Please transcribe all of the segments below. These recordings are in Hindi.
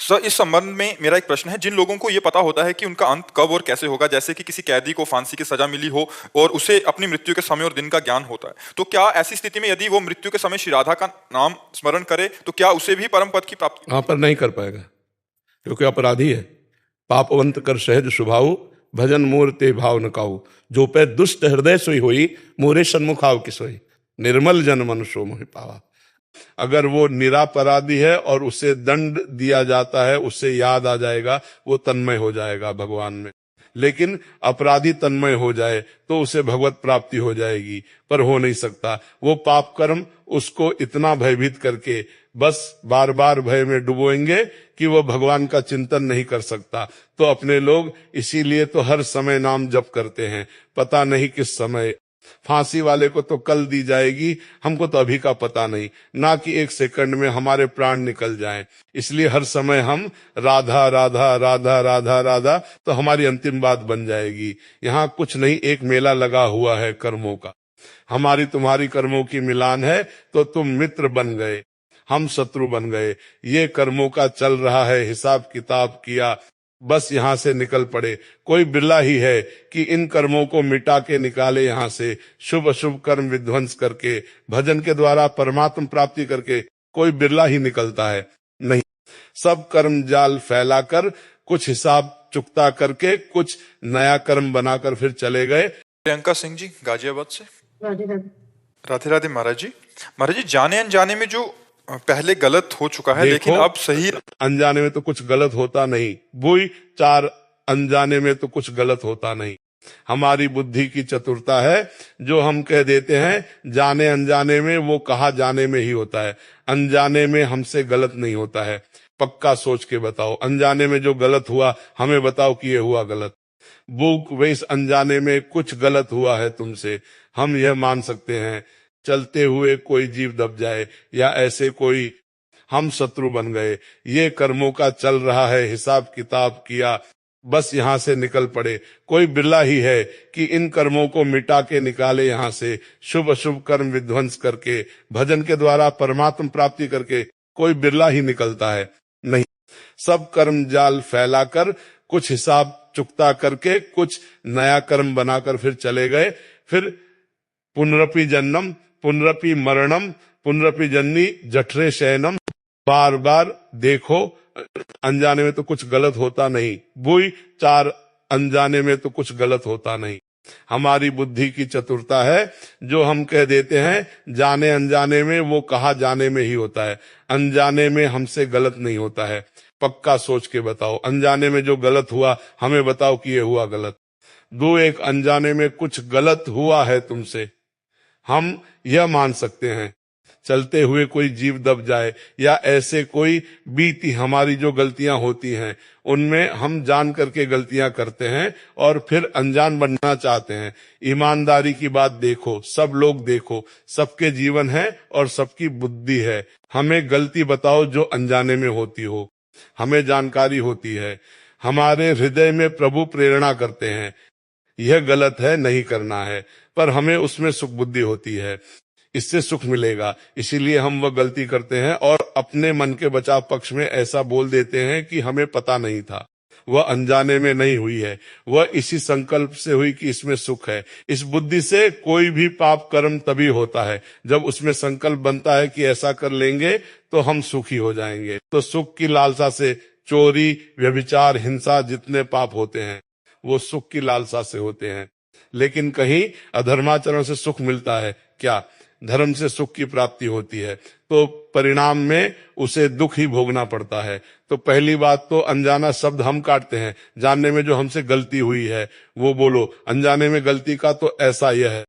सर, इस संबंध में मेरा एक प्रश्न है। जिन लोगों को ये पता होता है कि उनका अंत कब और कैसे होगा, जैसे कि किसी कैदी को फांसी की सजा मिली हो और उसे अपनी मृत्यु के समय और दिन का ज्ञान होता है, तो क्या ऐसी स्थिति में यदि वो मृत्यु के समय श्री राधा का नाम स्मरण करे तो क्या उसे भी परम पद की प्राप्ति? वहां पर नहीं कर पाएगा, क्योंकि अपराधी है। पापवंत कर सहज स्वभाव, भजन मोर ते भाव न काऊ। जो पे दुष्ट हृदय सोई होई, मोरे सन्मुख आव की सोई। निर्मल जन मन सो मोहि पावा। अगर वो निरापराधी है और उसे दंड दिया जाता है, उससे याद आ जाएगा, वो तन्मय हो जाएगा भगवान में। लेकिन अपराधी तन्मय हो जाए तो उसे भगवत प्राप्ति हो जाएगी, पर हो नहीं सकता। वो पाप कर्म उसको इतना भयभीत करके बस बार बार भय में डुबोएंगे कि वो भगवान का चिंतन नहीं कर सकता। तो अपने लोग इसीलिए तो हर समय नाम जप करते हैं, पता नहीं किस समय। फांसी वाले को तो कल दी जाएगी, हमको तो अभी का पता नहीं, ना कि एक सेकंड में हमारे प्राण निकल जाएं। इसलिए हर समय हम राधा राधा राधा राधा राधा, तो हमारी अंतिम बात बन जाएगी। यहाँ कुछ नहीं, एक मेला लगा हुआ है कर्मों का। हमारी तुम्हारी कर्मों की मिलान है, तो तुम मित्र बन गए, हम शत्रु बन गए। ये कर्मों का चल रहा है हिसाब किताब किया, बस यहाँ से निकल पड़े। कोई बिरला ही है कि इन कर्मों को मिटा के निकाले यहाँ से, शुभ अशुभ कर्म विध्वंस करके, भजन के द्वारा परमात्म प्राप्ति करके। कोई बिरला ही निकलता है, नहीं। सब कर्म जाल फैलाकर कुछ हिसाब चुकता करके कुछ नया कर्म बनाकर फिर चले गए। प्रियंका सिंह जी गाजियाबाद से। राधे राधे। राधे राधे महाराज जी। महाराज जी, जाने अनजाने में जो पहले गलत हो चुका है लेकिन अब सही। अनजाने में तो कुछ गलत होता नहीं, बुई चार अनजाने में तो कुछ गलत होता नहीं। हमारी बुद्धि की चतुरता है, जो हम कह देते हैं जाने अनजाने में, वो कहा जाने में ही होता है। अनजाने में हमसे गलत नहीं होता है। पक्का सोच के बताओ, अनजाने में जो गलत हुआ हमें बताओ कि ये हुआ गलत। बुक वेस अनजाने में कुछ गलत हुआ है तुमसे, हम यह मान सकते हैं। चलते हुए कोई जीव दब जाए या ऐसे कोई, हम शत्रु बन गए। ये कर्मों का चल रहा है हिसाब किताब किया, बस यहाँ से निकल पड़े। कोई बिरला ही है कि इन कर्मों को मिटा के निकाले यहाँ से, शुभ अशुभ कर्म विध्वंस करके, भजन के द्वारा परमात्म प्राप्ति करके। कोई बिरला ही निकलता है, नहीं। सब कर्म जाल फैलाकर कुछ हिसाब चुकता करके कुछ नया कर्म बनाकर फिर चले गए। फिर पुनरपि जन्म पुनरपि मरणम पुनरपि जन्नी जठरे शयनम। बार बार देखो, अनजाने में तो कुछ गलत होता नहीं, बुई चार अनजाने में तो कुछ गलत होता नहीं। हमारी बुद्धि की चतुरता है, जो हम कह देते हैं जाने अनजाने में, वो कहा जाने में ही होता है। अनजाने में हमसे गलत नहीं होता है। पक्का सोच के बताओ, अनजाने में जो गलत हुआ हमें बताओ कि ये हुआ गलत। दो एक अनजाने में कुछ गलत हुआ है तुमसे, हम यह मान सकते हैं। चलते हुए कोई जीव दब जाए या ऐसे कोई बीती, हमारी जो गलतियां होती हैं उनमें हम जान करके गलतियां करते हैं और फिर अनजान बनना चाहते हैं। ईमानदारी की बात देखो, सब लोग देखो, सबके जीवन है और सबकी बुद्धि है। हमें गलती बताओ जो अनजाने में होती हो, हमें जानकारी होती है। हमारे हृदय में प्रभु प्रेरणा करते हैं, यह गलत है, नहीं करना है, पर हमें उसमें सुख बुद्धि होती है, इससे सुख मिलेगा, इसीलिए हम वह गलती करते हैं और अपने मन के बचाव पक्ष में ऐसा बोल देते हैं कि हमें पता नहीं था। वह अनजाने में नहीं हुई है, वह इसी संकल्प से हुई कि इसमें सुख है। इस बुद्धि से कोई भी पाप कर्म तभी होता है जब उसमें संकल्प बनता है कि ऐसा कर लेंगे तो हम सुखी हो जाएंगे। तो सुख की लालसा से चोरी, व्यभिचार, हिंसा, जितने पाप होते हैं वो सुख की लालसा से होते हैं। लेकिन कहीं अधर्माचरण से सुख मिलता है क्या? धर्म से सुख की प्राप्ति होती है, तो परिणाम में उसे दुख ही भोगना पड़ता है। तो पहली बात तो अनजाना शब्द हम काटते हैं, जानने में जो हमसे गलती हुई है वो बोलो। अनजाने में गलती का तो ऐसा यह है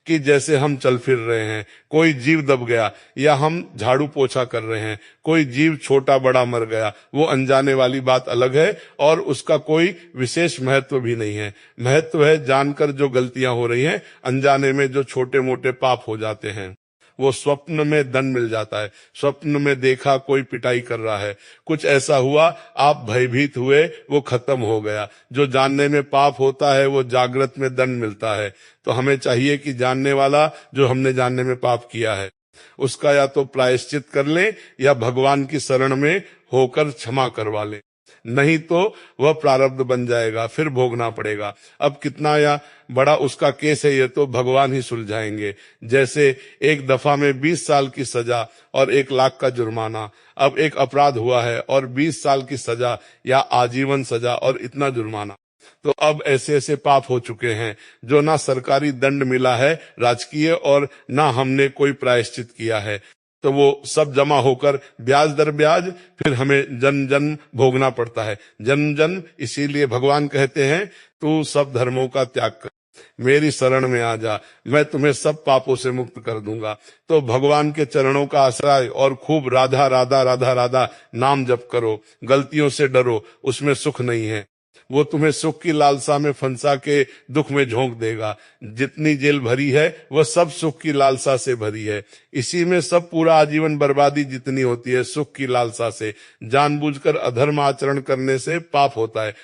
कि जैसे हम चल फिर रहे हैं, कोई जीव दब गया या हम झाड़ू पोछा कर रहे हैं, कोई जीव छोटा बड़ा मर गया, वो अनजाने वाली बात अलग है और उसका कोई विशेष महत्व भी नहीं है। महत्व है जानकर जो गलतियां हो रही हैं, अनजाने में जो छोटे मोटे पाप हो जाते हैं। वो स्वप्न में दंड मिल जाता है। स्वप्न में देखा कोई पिटाई कर रहा है, कुछ ऐसा हुआ, आप भयभीत हुए, वो खत्म हो गया। जो जानने में पाप होता है वो जागृत में दंड मिलता है। तो हमें चाहिए कि जानने वाला जो हमने जानने में पाप किया है उसका या तो प्रायश्चित कर ले या भगवान की शरण में होकर क्षमा करवा ले, नहीं तो वह प्रारब्ध बन जाएगा, फिर भोगना पड़ेगा। अब कितना या बड़ा उसका केस है ये तो भगवान ही सुलझाएंगे। जैसे एक दफा में 20 साल की सजा और 1 लाख का जुर्माना, अब एक अपराध हुआ है और 20 साल की सजा या आजीवन सजा और इतना जुर्माना। तो अब ऐसे ऐसे पाप हो चुके हैं जो ना सरकारी दंड मिला है राजकीय और ना हमने कोई प्रायश्चित किया है, तो वो सब जमा होकर ब्याज दर ब्याज फिर हमें जन्म जन्म भोगना पड़ता है, जन्म जन्म। इसीलिए भगवान कहते हैं तू सब धर्मों का त्याग कर, मेरी शरण में आ जा, मैं तुम्हें सब पापों से मुक्त कर दूंगा। तो भगवान के चरणों का आश्रय और खूब राधा राधा राधा राधा नाम जप करो, गलतियों से डरो, उसमें सुख नहीं है। वो तुम्हें सुख की लालसा में फंसा के दुख में झोंक देगा। जितनी जेल भरी है वह सब सुख की लालसा से भरी है। इसी में सब पूरा आजीवन बर्बादी जितनी होती है सुख की लालसा से। जानबूझकर अधर्म आचरण करने से पाप होता है।